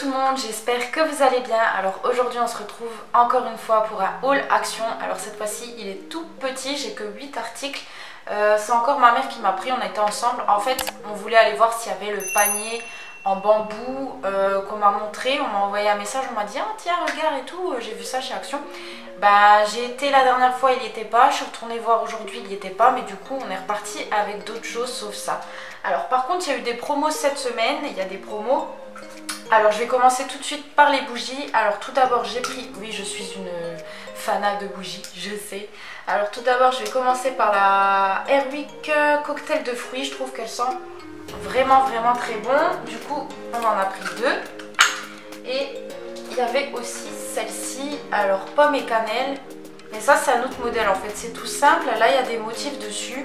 tout le monde, j'espère que vous allez bien. Alors aujourd'hui on se retrouve encore une fois pour un haul action. Alors cette fois-ci il est tout petit, j'ai que 8 articles. C'est encore ma mère qui m'a pris, on a été ensemble. En fait on voulait aller voir s'il y avait le panier en bambou qu'on m'a montré. On m'a envoyé un message, on m'a dit ah, tiens regarde et tout, j'ai vu ça chez Action. Bah j'ai été la dernière fois, il n'y était pas. Je suis retournée voir aujourd'hui, il n'y était pas. Mais du coup on est reparti avec d'autres choses sauf ça. Alors par contre il y a eu des promos cette semaine, il y a des promos. Alors je vais commencer tout de suite par les bougies. Alors tout d'abord j'ai pris, oui je suis une fanat de bougies, je sais. Alors tout d'abord je vais commencer par la Airwick cocktail de fruits. Je trouve qu'elle sent vraiment très bon. Du coup on en a pris deux. Et il y avait aussi celle-ci, alors pomme et cannelle. Mais ça c'est un autre modèle en fait, c'est tout simple. Là il y a des motifs dessus.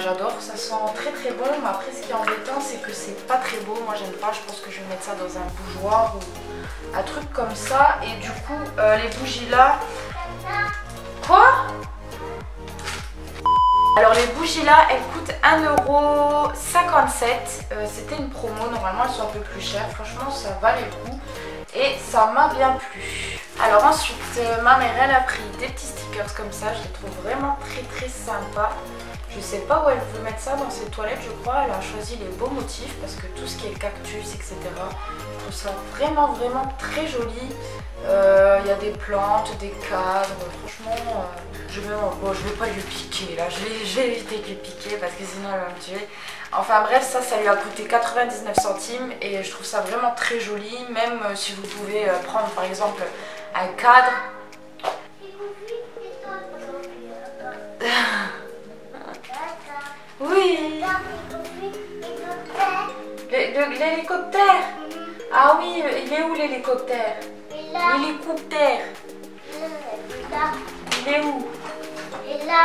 J'adore, ça sent très bon. Mais après ce qui est embêtant c'est que c'est pas très beau. Moi j'aime pas, je pense que je vais mettre ça dans un bougeoir ou un truc comme ça. Et du coup les bougies là... Quoi? Alors les bougies là elles coûtent 1,57 €. C'était une promo, normalement elles sont un peu plus chères. Franchement ça valait le coup et ça m'a bien plu. Alors ensuite ma mère elle a pris des petits stickers comme ça. Je les trouve vraiment très sympas. Je sais pas où elle veut mettre ça dans ses toilettes, je crois. Elle a choisi les beaux motifs parce que tout ce qui est cactus, etc. Je trouve ça vraiment très joli. Il y a des plantes, des cadres. Franchement, je vais pas lui piquer là. Je vais éviter de lui piquer parce que sinon elle va me tuer. Enfin bref, ça lui a coûté 99 centimes et je trouve ça vraiment très joli. Même si vous pouvez prendre par exemple un cadre. Oui. L'hélicoptère. Ah oui, il est où l'hélicoptère? L'hélicoptère. Il est où? Là.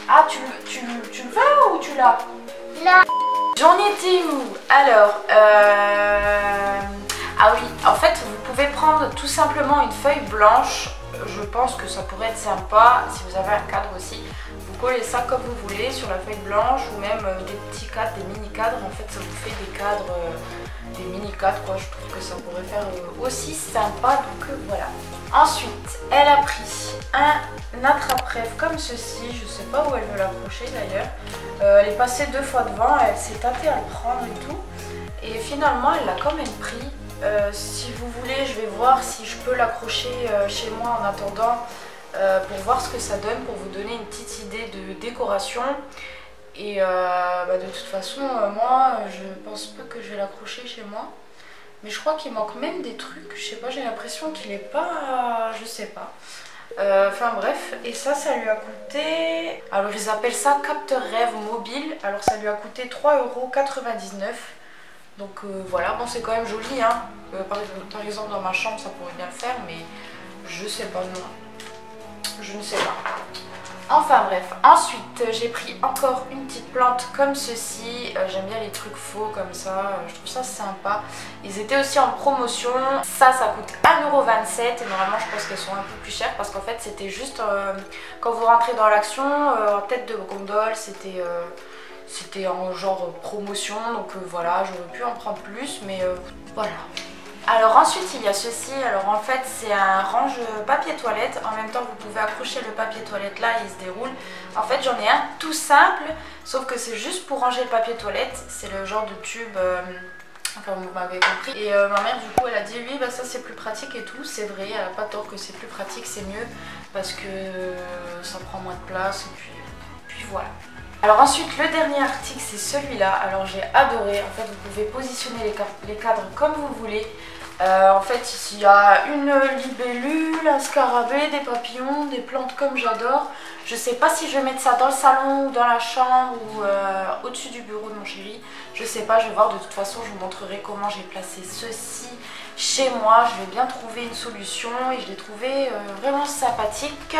Ah, tu le veux ou tu l'as? Là. J'en étais où? Alors, ah oui, en fait, vous pouvez prendre tout simplement une feuille blanche. Je pense que ça pourrait être sympa si vous avez un cadre aussi. Vous collez ça comme vous voulez sur la feuille blanche ou même des petits cadres, des mini cadres. En fait ça vous fait des cadres, des mini cadres quoi. Je trouve que ça pourrait faire aussi sympa, donc voilà. Ensuite elle a pris un attrape-rêve comme ceci. Je sais pas où elle veut l'accrocher d'ailleurs. Elle est passée 2 fois devant, elle s'est tâtée à le prendre et tout. Et finalement elle l'a quand même pris. Si vous voulez, je vais voir si je peux l'accrocher chez moi en attendant pour voir ce que ça donne, pour vous donner une petite idée de décoration. Et de toute façon, moi, je pense pas que je vais l'accrocher chez moi. Mais je crois qu'il manque même des trucs. Je sais pas, j'ai l'impression qu'il est pas... Je sais pas. Enfin bref, et ça lui a coûté... Alors ils appellent ça capteur rêve mobile. Alors ça lui a coûté 3,99 €. Donc voilà, bon c'est quand même joli hein. Par exemple dans ma chambre ça pourrait bien le faire, mais je sais pas, non. Je ne sais pas. Enfin bref, ensuite j'ai pris encore une petite plante comme ceci. J'aime bien les trucs faux comme ça, je trouve ça sympa. Ils étaient aussi en promotion. Ça coûte 1,27 € et normalement je pense qu'elles sont un peu plus chères parce qu'en fait c'était juste quand vous rentrez dans l'action, en tête de gondole, c'était en genre promotion, donc voilà, j'aurais pu en prendre plus, mais voilà. Alors ensuite il y a ceci, alors en fait c'est un range papier toilette, en même temps vous pouvez accrocher le papier toilette là, il se déroule. En fait j'en ai un tout simple, sauf que c'est juste pour ranger le papier toilette, c'est le genre de tube, enfin vous m'avez compris. Et ma mère du coup elle a dit oui bah ça c'est plus pratique et tout, c'est vrai, elle a pas tort que c'est plus pratique, c'est mieux, parce que ça prend moins de place et puis voilà. Alors ensuite le dernier article c'est celui-là, alors j'ai adoré, en fait vous pouvez positionner les cadres comme vous voulez. En fait ici il y a une libellule, un scarabée, des papillons, des plantes comme j'adore. Je sais pas si je vais mettre ça dans le salon ou dans la chambre ou au-dessus du bureau de mon chéri. Je sais pas, je vais voir, de toute façon je vous montrerai comment j'ai placé ceci chez moi. Je vais bien trouver une solution et je l'ai trouvé vraiment sympathique.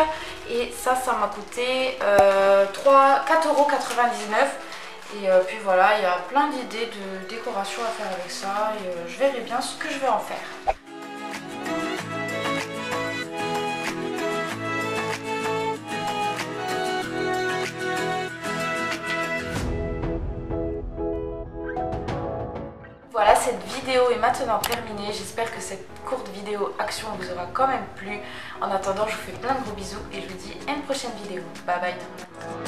Et ça m'a coûté 4,99 €. Et puis voilà, il y a plein d'idées de décoration à faire avec ça et je verrai bien ce que je vais en faire. Voilà, cette vidéo est maintenant maintenant terminé. J'espère que cette courte vidéo action vous aura quand même plu. En attendant, je vous fais plein de gros bisous et je vous dis à une prochaine vidéo. Bye bye tout le monde.